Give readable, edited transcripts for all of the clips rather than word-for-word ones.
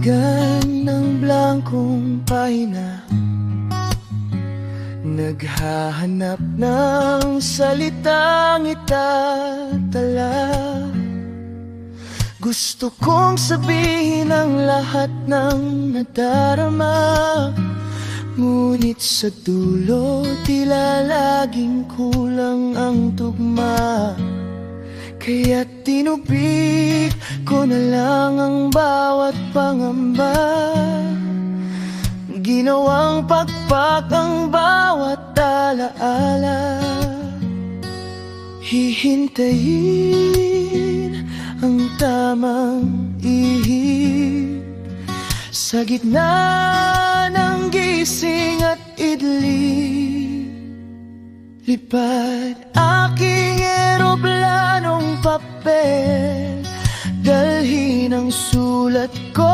Pahigan ng blankong pahina, naghahanap ng salitang itatala. Gusto kong sabihin ang lahat ng nadarama, ngunit sa dulo tila laging kulang ang tugma. Kaya tinubig ko na lang ang bawat pangamba, ginawang pakpak ang bawat alaala. Hihintayin ang tamang ihip sa gitna ng gising at idlip. Lipad aking eroplanong papel, dalhin ang sulat ko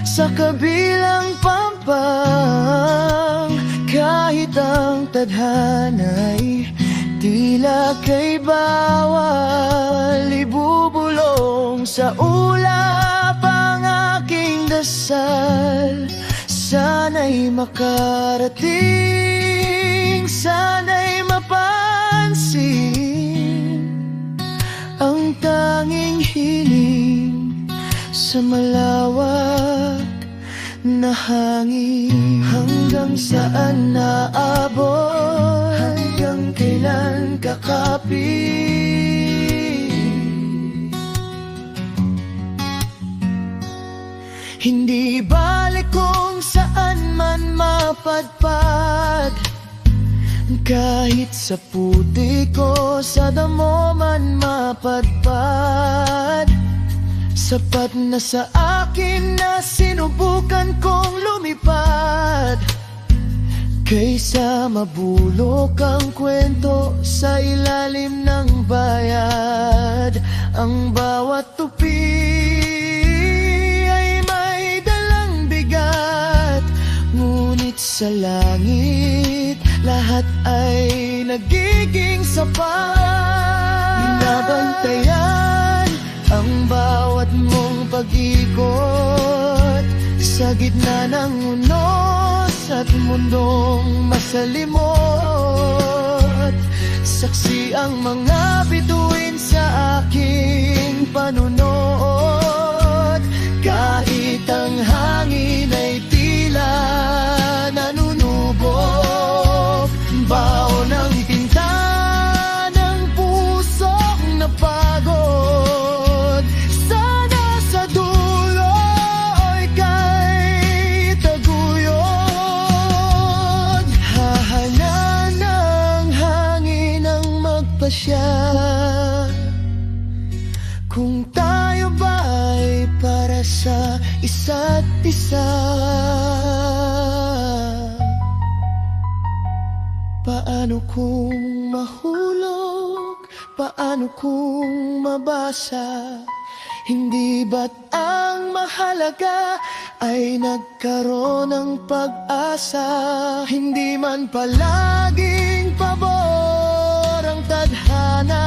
sa kabilang pampang. Kahit ang tadhana'y tila kay bawal, ibubulong sa ulap ang aking dasal. Sana'y makarating, sana'y mapansin ang tanging hiling sa malawak na hangin. Hanggang saan naabot, hanggang kailan kakapit. Hindi balik kung saan man mapadpad, kahit sa puti ko sa damo man mapadpad. Sapat na sa akin na sinubukan kong lumipad, kaysa mabulok ang kwento sa ilalim ng bayad. Ang bawat tupi ay may dalang bigat, ngunit sa langit lahat ay nagiging sapat. Binabantayan ang bawat mong pag-ikot sa gitna ng unos at mundong masalimot. Saksi ang mga bituin sa aking panunuot. Kahit ang hangin ay tila nanunubok, baon ng pinta ng pusong napagod. Sana sa dulo ika'y taguyod. Hahanan ng hangin ang magpasya kung tayo ba'y para sa isa't isa. Paano kung mahulog? Paano kung mabasa? Hindi ba't ang mahalaga ay nagkaroon ng pag-asa? Hindi man palaging pabor ang tadhana,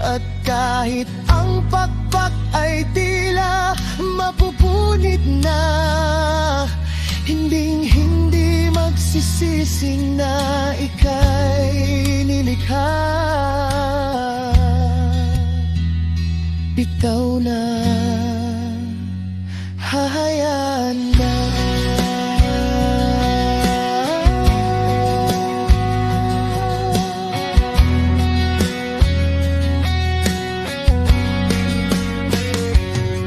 at kahit ang pakpak ay tila mapupunit na, hindi magsisising na ika'y nilikha. Bitaw na, hahayaan na.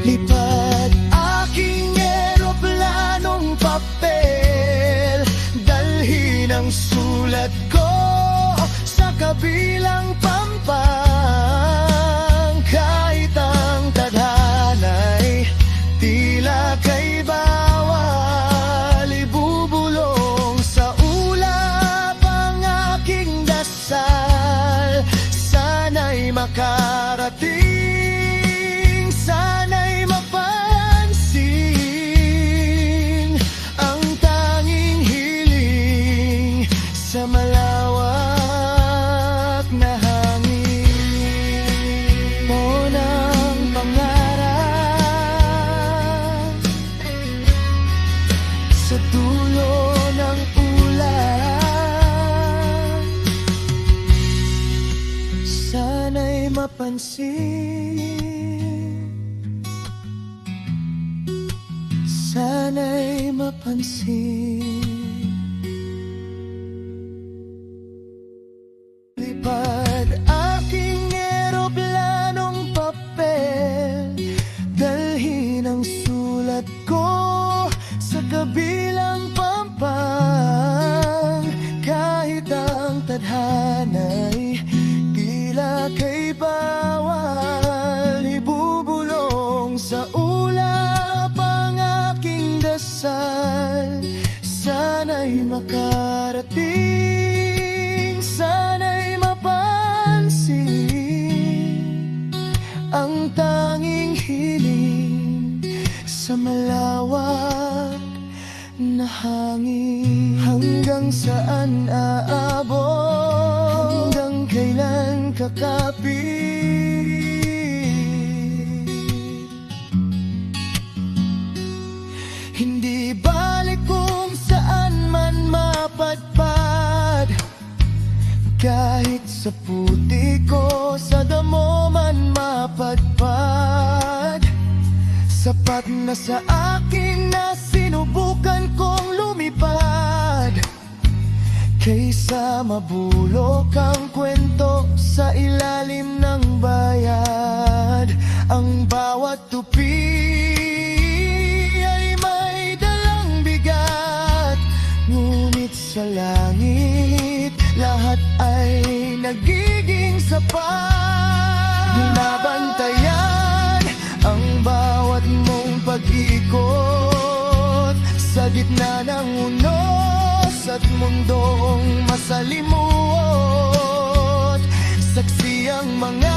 Lipad aking eroplanong papel, dalhin ang sulat ko sa kabilang pampang. Kahit ang tadhana'y tila kay bawal, ibubulong sa ulap ang aking dasal. Sana'y makarating, sana'y mapansin ang tanging hiling sa malawak na hangin. O ng pangarap mapansin, sana'y mapansin. Lipad aking eroplanong papel, dalhin ang sulat ko sa kabilang pampang. Kahit ang tadhana'y tila kay bawal, ibubulong sa ulap ang aking dasal. Sana'y makarating, sana'y mapansin ang tanging hiling sa malawak na hangin. Hanggang saan aabot? Hanggang kailan kakapit? Hindi balik kung saan man mapadpad, kahit sa puti ko, sa damo man mapadpad. Sapat na sa akin na sinubukan kong lumipad, kaysa mabulok ang kwento sa ilalim ng bayad. Ang bawat tupi ay may dalang bigat, ngunit sa langit lahat ay nagiging sapat. Nabantayan ang bawat mong pag-ikot sa gitna ng unos at mundong masalimuot. Saksi ang mga